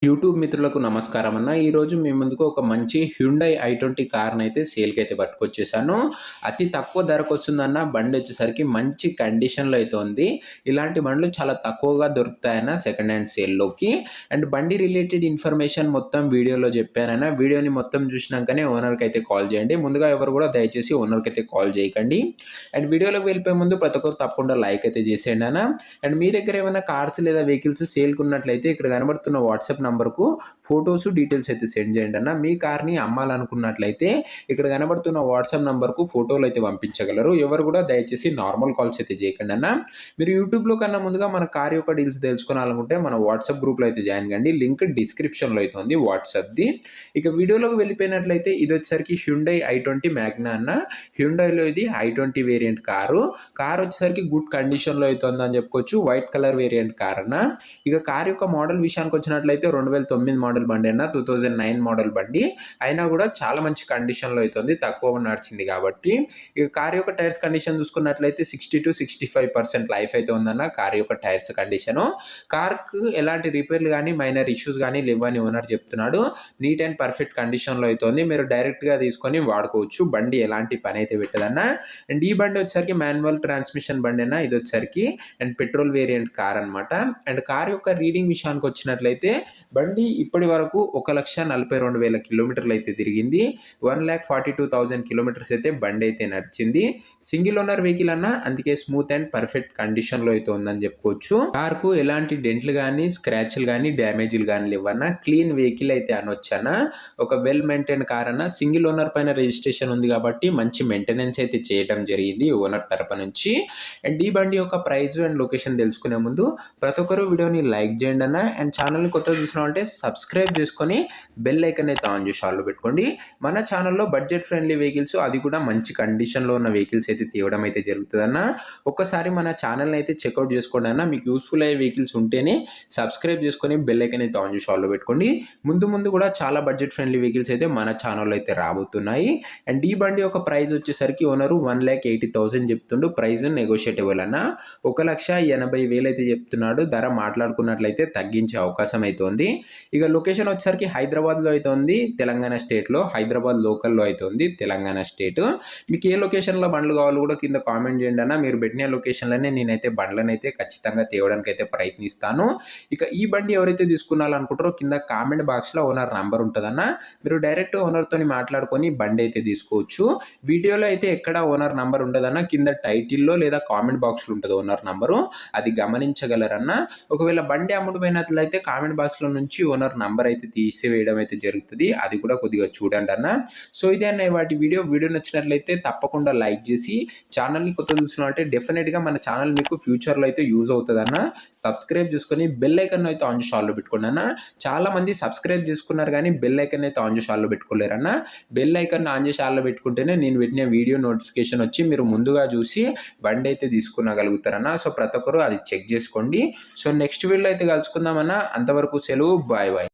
YouTube మిత్రులకు నమస్కారం అన్న. ఈరోజు మీ ముందుకు ఒక మంచి హ్యుండై i20 కార్‌ని అయితే సేల్‌కి అయితే పట్టుకొచ్చేసాను. అతి తక్కువ ధరకు వస్తుందన్న. బండి వచ్చేసరికి మంచి కండిషన్‌లో అయితే ఉంది. ఇలాంటి బండ్లు చాలా తక్కువగా దొరుకుతాయన్న సెకండ్ హ్యాండ్ సేల్‌లోకి. అండ్ బండి రిలేటెడ్ ఇన్ఫర్మేషన్ మొత్తం వీడియోలో చెప్పానన్న. వీడియోని మొత్తం చూసినాకనే ఓనర్‌కి అయితే కాల్ చేయండి. ముందుగా ఎవరు కూడా దయచేసి ఓనర్‌కి అయితే కాల్ చేయకండి. అండ్ వీడియోలోకి వెళ్ళిపోయే ముందు ప్రతి ఒక్కరు తప్పకుండా లైక్ అయితే చేసేయండి అన్న. అండ్ మీ దగ్గర ఏమైనా కార్స్ లేదా వెహికల్స్ సేల్‌కి ఉన్నట్లయితే ఇక్కడ కనబడుతున్న వాట్సాప్ నంబర్‌కు ఫోటోస్, డీటెయిల్స్ అయితే సెండ్ చేయండి అన్న. మీ కార్‌ని అమ్మాలనుకున్నట్లయితే ఇక్కడ కనబడుతున్న వాట్సాప్ నంబర్‌కు ఫోటోలు అయితే పంపించగలరు. ఎవరు కూడా దయచేసి నార్మల్ కాల్స్ అయితే చేయకండి అన్న. మీరు యూట్యూబ్‌లో కన్నా ముందుగా మన కార్ యొక్క డీల్స్ తెలుసుకోవాలనుకుంటే మన వాట్సాప్ గ్రూప్‌లో అయితే జాయిన్ కండి. లింక్ డిస్క్రిప్షన్‌లో అయితే ఉంది వాట్సాప్‌ది. ఇక వీడియోలోకి వెళ్ళిపోయినట్లయితే ఇది వచ్చేసరికి హ్యుండై i20 మ్యాగ్నా అన్న. హ్యుండైలో ఇది i20 వేరియంట్ కారు. కార్ వచ్చేసరికి గుడ్ కండిషన్‌లో అయితే ఉందని చెప్పుకోవచ్చు. వైట్ కలర్ వేరియంట్ కార్ అన్న. ఇక కార్ యొక్క మోడల్ విషయానికి వచ్చినట్లయితే 2009 మోడల్ బండి అన్న. 2009 మోడల్ బండి అయినా కూడా చాలా మంచి కండిషన్‌లో అయితే ఉంది. తక్కువ నడిచింది కాబట్టి. ఇక కార్ యొక్క టైర్స్ కండిషన్ చూసుకున్నట్లయితే 60-65% లైఫ్ అయితే ఉందన్న కార్ యొక్క టైర్స్ కండిషను. కార్‌కు ఎలాంటి రిపేర్లు గానీ, మైనర్ ఇష్యూస్ గానీ లేవని ఓనర్ చెప్తున్నాడు. నీట్ అండ్ పర్ఫెక్ట్ కండిషన్‌లో అయితే ఉంది. మీరు డైరెక్ట్‌గా తీసుకొని వాడుకోవచ్చు. బండి ఎలాంటి పని అయితే పెట్టదన్న. అండ్ ఈ బండి వచ్చేసరికి మాన్యువల్ ట్రాన్స్మిషన్ బండి అన్న. ఇది వచ్చేసరికి అండ్ పెట్రోల్ వేరియంట్ కార్ అనమాట. అండ్ కార్ యొక్క రీడింగ్ విషయానికి వచ్చినట్లయితే బండి ఇప్పటి వరకు 1,42,000 కిలోమీటర్లు అయితే తిరిగింది. 1,42,000 కిలోమీటర్స్ అయితే బండి అయితే నడిచింది. సింగిల్ ఓనర్ వెహికల్ అన్న, అందుకే స్మూత్ అండ్ పర్ఫెక్ట్ కండిషన్‌లో అయితే ఉందని చెప్పుకోవచ్చు. కార్‌కు ఎలాంటి డెంట్లు గానీ, స్క్రాచ్‌లు గానీ, డ్యామేజ్‌లు గానీ లేవన్న. క్లీన్ వెహికల్ అయితే అనొచ్చన్న. ఒక వెల్ మెయింటైన్ కార్ అన్న. సింగిల్ ఓనర్ పైన రిజిస్ట్రేషన్ ఉంది కాబట్టి మంచి మెయింటెనెన్స్ అయితే చేయడం జరిగింది ఓనర్ తరపు నుంచి. అండ్ ఈ బండి యొక్క ప్రైస్ అండ్ లొకేషన్ తెలుసుకునే ముందు ప్రతి ఒక్కరు వీడియోని లైక్ చేయండి అన్న. అండ్ ఛానల్‌ని కొత్తగా చూసినామంటే సబ్స్క్రైబ్ చేసుకొని బెల్ ఐకాన్ అయితే ఆన్ చేసి ఆల్‌లో పెట్టుకోండి. మన ఛానల్‌లో బడ్జెట్ ఫ్రెండ్లీ వెహికల్స్, అది కూడా మంచి కండిషన్‌లో ఉన్న వెహికల్స్ అయితే తేవడం అయితే జరుగుతుందన్న. ఒక్కసారి మన ఛానల్‌ని అయితే చెక్అవుట్ చేసుకోండి అన్న. మీకు యూస్‌ఫుల్ అయ్యే వెహికల్స్ ఉంటేనే సబ్స్క్రైబ్ చేసుకొని బెల్ ఐకాన్ అయితే ఆన్ చేసి ఆల్‌లో పెట్టుకోండి. ముందు ముందు కూడా చాలా బడ్జెట్ ఫ్రెండ్లీ వెహికల్స్ అయితే మన ఛానల్‌లో అయితే రాబోతున్నాయి. అండ్ ఈ బండి యొక్క ప్రైస్ వచ్చేసరికి ఓనరు 1,80,000 చెప్తుండు. ప్రైస్ నెగోషియేటబుల్ అన్న. 1,80,000 అయితే చెప్తున్నాడు. ధర మాట్లాడుకున్నట్లయితే తగ్గించే అవకాశం అయితే ఉంది. ఇక లొకేషన్ వచ్చేసరికి హైదరాబాద్‌లో అయితే ఉంది. తెలంగాణ స్టేట్‌లో హైదరాబాద్ లోకల్‌లో అయితే ఉంది తెలంగాణ స్టేట్. మీకు ఏ లొకేషన్‌లో బండ్లు కావాలో కూడా కింద కామెంట్ చేయండి అన్న. మీరు పెట్టిన లొకేషన్‌లోనే నేనైతే బండ్లనైతే ఖచ్చితంగా తేవడానికి అయితే ప్రయత్నిస్తాను. ఇక ఈ బండి ఎవరైతే తీసుకోవాలనుకుంటారో కింద కామెంట్ బాక్స్‌లో ఓనర్ నంబర్ ఉంటదన్న. మీరు డైరెక్ట్ ఓనర్‌తోని మాట్లాడుకొని బండి అయితే తీసుకోవచ్చు. వీడియోలో అయితే ఎక్కడ ఓనర్ నంబర్ ఉండదన్న. కింద టైటిల్‌లో లేదా కామెంట్ బాక్స్‌లో ఉంటది ఓనర్ నంబరు. అది గమనించగలరన్న. ఒకవేళ బండి అమ్ముడుపోయినట్లయితే కామెంట్ బాక్స్‌లో నుంచి ఓనర్ నంబర్ అయితే తీసివేయడం అయితే జరుగుతది. అది కూడా కొద్దిగా చూడండి అన్న. సో ఇదే అన్న వాటి వీడియో. వీడియో నచ్చినట్లయితే తప్పకుండా లైక్ చేసి ఛానల్‌ని కొత్తగా చూస్తున్నట్టే డెఫినెట్‌గా మన ఛానల్ మీకు ఫ్యూచర్‌లో అయితే యూజ్ అవుతదన్న. సబ్స్క్రైబ్ చేసుకొని బెల్ ఐకాన్ అయితే ఆన్ చేసి ఆల్‌లో పెట్టుకోండి అన్న. చాలా మంది సబ్స్క్రైబ్ చేసుకున్నారు కానీ బెల్ ఐకాన్ అయితే ఆన్ చేసి ఆల్‌లో పెట్టుకోలేరన్న. బెల్ ఐకాన్ ఆన్ చేసి ఆల్‌లో పెట్టుకుంటేనే నేను పెట్టిన వీడియో నోటిఫికేషన్ వచ్చి మీరు ముందుగా చూసి బండి అయితే తీసుకునగలుగుతారన్న. సో ప్రతి ఒక్కరు అది చెక్ చేసుకోండి. సో నెక్స్ట్ వీడియోలో అయితే కలుసుకుందామన్న. అంతవరకు సెలవు. Bye bye.